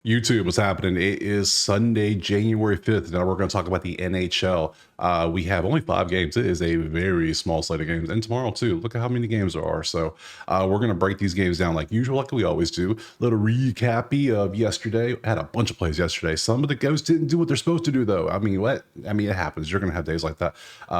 YouTube, what's happening? It is Sunday, January 5th. Now we're going to talk about the NHL. We have only 5 games. It is a very small slate of games. And tomorrow, too. Look at how many games there are. So we're going to break these games down like usual, like we always do. Little recappy of yesterday. I had a bunch of plays yesterday. Some of the ghosts didn't do what they're supposed to do, though. I mean, it happens. You're going to have days like that.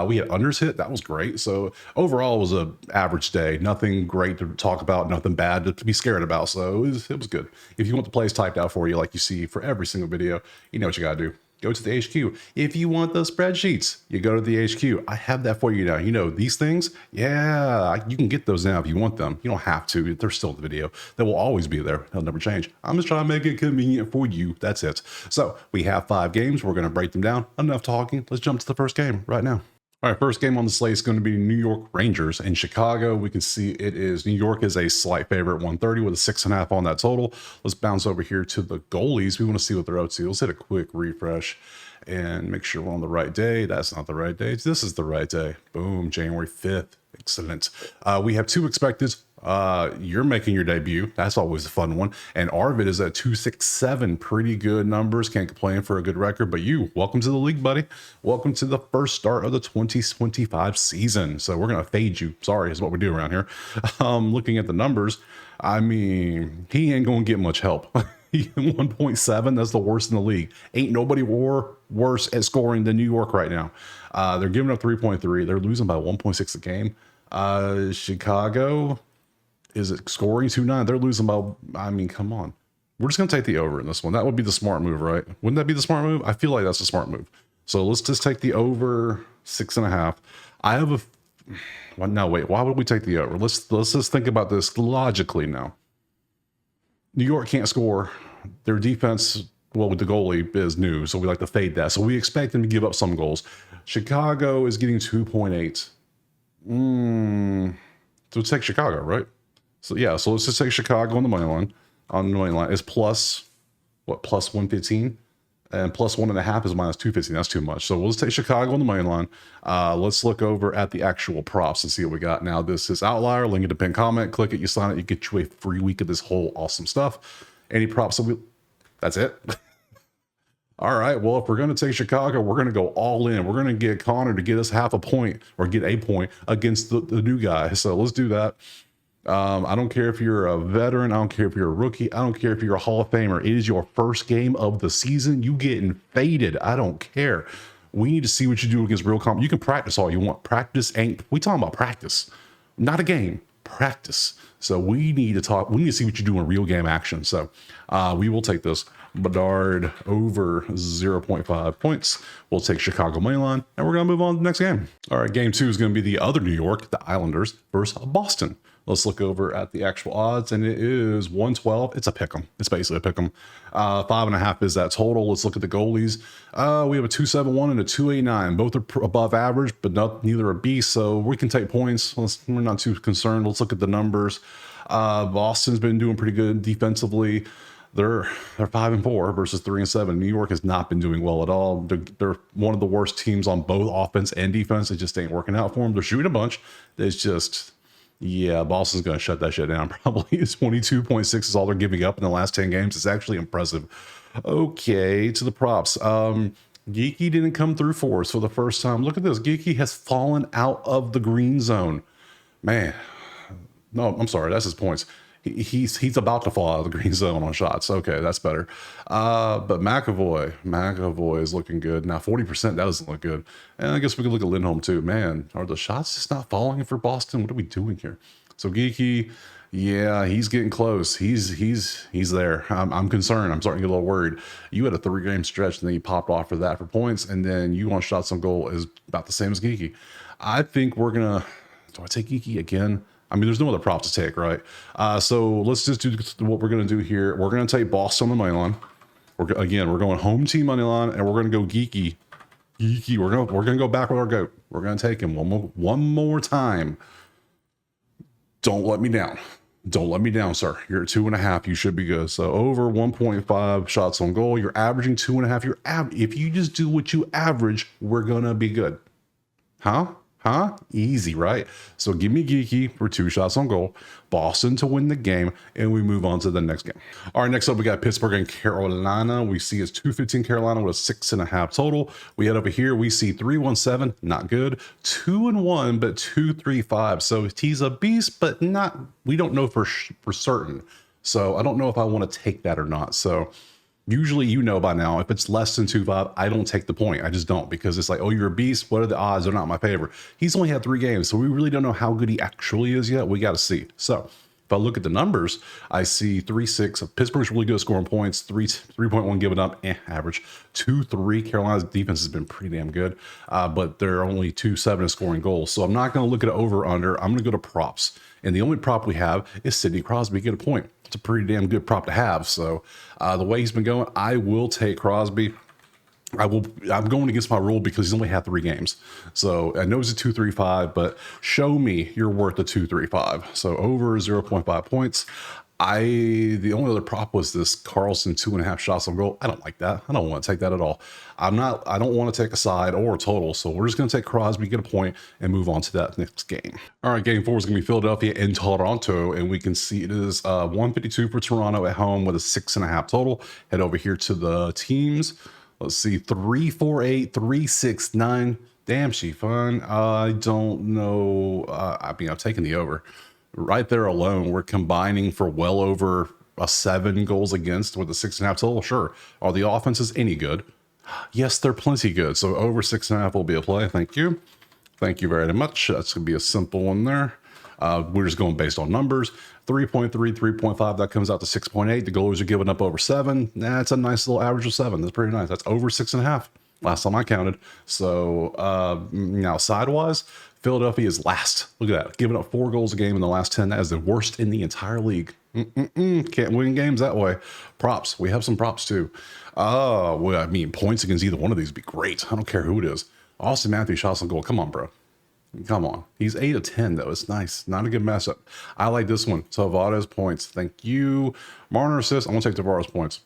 We had unders hit. That was great. So overall, it was an average day. Nothing great to talk about. Nothing bad to be scared about. So it was good. If you want the plays typed out for you, like you see for every single video, you know what you got to do. Go to the HQ. If you want the spreadsheets, you go to the HQ. I have that for you now. You know, these things, yeah, you can get those now if you want them. You don't have to. They're still in the video. They will always be there. They'll never change. I'm just trying to make it convenient for you. That's it. So we have 5 games. We're going to break them down. Enough talking. Let's jump to the first game right now. All right, first game on the slate is going to be New York Rangers and Chicago. We can see it is New York is a slight favorite, 130 with a 6.5 on that total. Let's bounce over here to the goalies. We want to see what they're up to. Let's hit a quick refresh and make sure we're on the right day. That's not the right day. This is the right day. Boom, January 5th. Excellent. We have 2 expected. You're making your debut. That's always a fun one. And Arvid is at 267. Pretty good numbers. Can't complain for a good record. But you, welcome to the league, buddy. Welcome to the first start of the 2025 season. So we're going to fade you. Sorry, is what we do around here. Looking at the numbers, I mean, he ain't going to get much help. 1.7, that's the worst in the league. Ain't nobody worse at scoring than New York right now. They're giving up 3.3. They're losing by 1.6 a game. Chicago is it scoring 2.9. They're losing by, I mean, come on. We're just going to take the over in this one. That would be the smart move, right? Wouldn't that be the smart move? I feel like that's a smart move. So let's just take the over 6.5. I have a, well, no, wait, why would we take the over? Let's just think about this logically now. New York can't score. Their defense, well, with the goalie is new, so we like to fade that. So we expect them to give up some goals. Chicago is getting 2.8. So let's take Chicago, right? So yeah, so let's just take Chicago on the money line. On the money line is plus 115, and plus 1.5 is minus 215. That's too much. So we'll just take Chicago on the money line. Let's look over at the actual props and see what we got. Now this is Outlier. Link in the pinned comment. Click it. You sign it. You get you a free week of this whole awesome stuff. Any props? So that's it. All right. Well, if we're going to take Chicago, we're going to go all in. We're going to get Connor to get us half a point or get a point against the new guy. So let's do that. I don't care if you're a veteran. I don't care if you're a rookie. I don't care if you're a Hall of Famer. It is your first game of the season. You getting faded. I don't care. We need to see what you do against real comp. You can practice all you want. Practice ain't, we talking about practice, not a game, practice. So we need to see what you do in real game action. So we will take this Bedard over 0.5 points. We'll take Chicago money line, and we're going to move on to the next game. All right, game 2 is going to be the other New York, the Islanders versus Boston. Let's look over at the actual odds, and it is 112. It's a pick'em. It's basically a pick'em. 5.5 is that total. Let's look at the goalies. We have a 271 and a 289. Both are above average, but neither are beast, so we can take points. We're not too concerned. Let's look at the numbers. Boston's been doing pretty good defensively. They're 5-4 versus 3-7. New York has not been doing well at all. They're one of the worst teams on both offense and defense. It just ain't working out for them. They're shooting a bunch. It's just, yeah, Boston's going to shut that shit down. Probably 22.6 is all they're giving up in the last 10 games. It's actually impressive. Okay, to the props. Geeky didn't come through for us for the first time. Look at this. Geeky has fallen out of the green zone. Man, no, I'm sorry. That's his points. He's about to fall out of the green zone on shots. Okay, that's better. But McAvoy is looking good. Now 40%, that doesn't look good. And I guess we could look at Lindholm too. Man, are the shots just not falling for Boston? What are we doing here? So Geeky, yeah, he's getting close. He's there. I'm concerned. I'm starting to get a little worried. You had a 3-game stretch, and then you popped off for that for points, and then you on shots on goal is about the same as Geeky. I think we're gonna. Do I take Geeky again? I mean, there's no other props to take, right? So let's just do what we're going to do here. We're going to take Boston on the money line. We're going home team money line, and we're going to go geeky. We're going to go back with our goat. We're going to take him one more time. Don't let me down. Don't let me down, sir. You're at 2.5. You should be good. So over 1.5 shots on goal. You're averaging 2.5. If you just do what you average, we're going to be good. Huh? Huh? Easy, right? So give me Geeky for 2 shots on goal, Boston to win the game, and we move on to the next game. All right, next up, we got Pittsburgh and Carolina. We see it's 215 Carolina with a 6.5 total. We head over here, we see 317, not good. 2-1, but 235. So he's a beast, but not, we don't know for certain. So I don't know if I want to take that or not. So usually, you know by now, if it's less than 2.5, I don't take the point. I just don't, because it's like, oh, you're a beast. What are the odds? They're not in my favor. He's only had 3 games, so we really don't know how good he actually is yet. We got to see. So if I look at the numbers, I see 3-6. Pittsburgh's really good at scoring points. 3.1 given up, average. 2-3. Carolina's defense has been pretty damn good, but they're only 2-7 in scoring goals. So I'm not going to look at over under. I'm going to go to props, and the only prop we have is Sidney Crosby get a point. It's a pretty damn good prop to have. So the way he's been going, I will take Crosby. I'm going against my rule because he's only had 3 games. So I know it's a 2.35, but show me you're worth a 2.35. So over 0.5 points. The only other prop was this Carlson 2.5 shots on goal. I don't like that. I don't want to take that at all. I don't want to take a side or a total. So we're just going to take Crosby, get a point, and move on to that next game. All right, game 4 is going to be Philadelphia and Toronto. And we can see it is 152 for Toronto at home with a 6.5 total. Head over here to the teams. Let's see, 3-4-8, 3-6-9. Damn, she fun. I don't know. I mean, I've taken the over. Right there alone, we're combining for well over a 7 goals against with a 6.5 total. Sure. Are the offenses any good? Yes, they're plenty good. So over 6.5 will be a play. Thank you. Thank you very much. That's going to be a simple one there. We're just going based on numbers. 3.3, 3.5, that comes out to 6.8. The goalies are giving up over 7. That's a nice little average of 7. That's pretty nice. That's over 6.5 last time I counted. So now sidewise, Philadelphia is last. Look at that. Giving up 4 goals a game in the last 10. That is the worst in the entire league. Can't win games that way. Props. We have some props too. Well, I mean, points against either one of these would be great. I don't care who it is. Austin Matthews shots on goal. Come on, bro. Come on. He's 8 of 10, though. It's nice. Not a good matchup. I like this one. Tavares points. Thank you. Marner assists. I'm going to take Tavares points.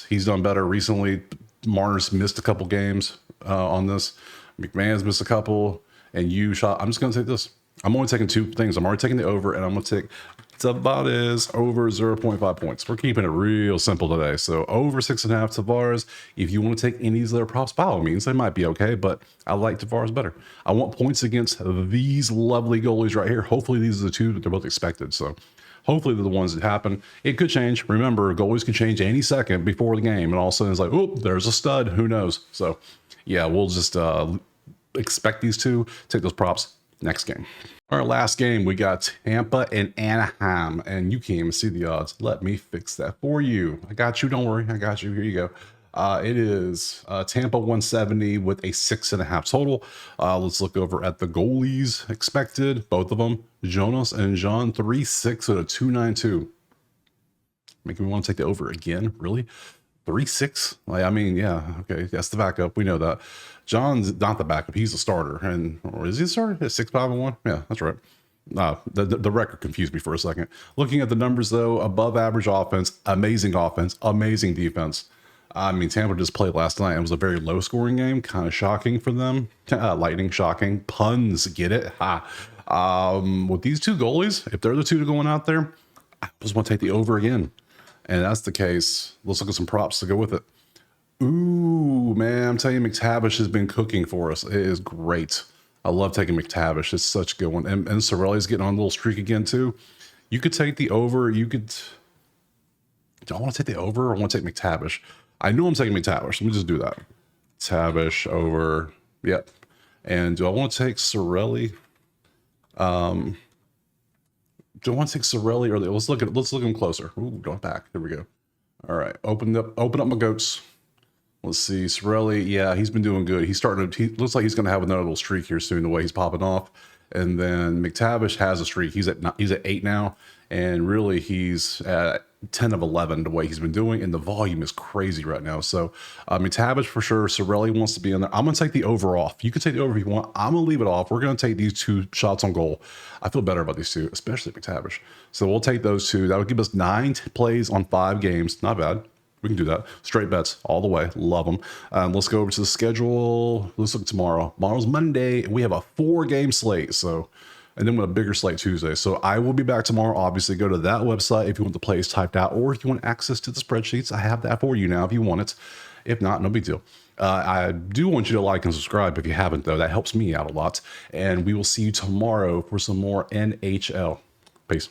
He's done better recently. Marner's missed a couple games on this. McMahon's missed a couple. And you shot. I'm just going to take this. I'm only taking 2 things. I'm already taking the over, and I'm going to take Tavares over 0.5 points. We're keeping it real simple today. So over 6.5 Tavares. If you want to take any of these other props, by all means, they might be okay, but I like Tavares better. I want points against these lovely goalies right here. Hopefully these are the 2 that they're both expected. So hopefully they're the ones that happen. It could change. Remember, goalies can change any second before the game, and all of a sudden it's like, oh, there's a stud. Who knows? So yeah, we'll just expect these 2. Take those props. Next game. Our last game, we got Tampa and Anaheim, and you can't even see the odds. Let me fix that for you. I got you. Don't worry. I got you. Here you go. It is Tampa 170 with a 6.5 total. Let's look over at the goalies expected. Both of them, Jonas and John, 3-6 with a 2.92. Making me want to take the over again. Really? 3-6? Like, I mean, yeah, okay, that's the backup. We know that. John's not the backup. He's the starter. Or is he the starter? 6-5-1? Yeah, that's right. The record confused me for a second. Looking at the numbers, though, above average offense, amazing defense. I mean, Tampa just played last night. It was a very low scoring game, kind of shocking for them. Lightning shocking. Puns, get it? With these 2 goalies, if they're the 2 going out there, I just want to take the over again. And that's the case. Let's look at some props to go with it. Ooh, man, I'm telling you, McTavish has been cooking for us. It is great. I love taking McTavish. It's such a good one. And Cirelli's getting on a little streak again, too. You could take the over. Do I want to take the over or want to take McTavish? I know I'm taking McTavish. Let me just do that. Tavish over. Yep. And do I want to take Cirelli? Do I want to take Cirelli or let's look at him closer. Ooh, going back. Here we go. All right. Open up my goats. Let's see. Cirelli, yeah, he's been doing good. He looks like he's going to have another little streak here soon, the way he's popping off. And then McTavish has a streak. He's at 8 now, and really he's at 10 of 11 the way he's been doing, and the volume is crazy right now. So McTavish for sure. Cirelli wants to be in there. I'm going to take the over off. You can take the over if you want. I'm going to leave it off. We're going to take these 2 shots on goal. I feel better about these 2, especially McTavish. So we'll take those 2. That would give us 9 plays on 5 games. Not bad. We can do that. Straight bets all the way. Love them. Let's go over to the schedule. Let's look tomorrow. Tomorrow's Monday. We have a 4-game slate. So, and then with a bigger slate Tuesday. So I will be back tomorrow. Obviously, go to that website if you want the plays typed out, or if you want access to the spreadsheets. I have that for you now if you want it. If not, no big deal. I do want you to like and subscribe if you haven't, though. That helps me out a lot. And we will see you tomorrow for some more NHL. Peace.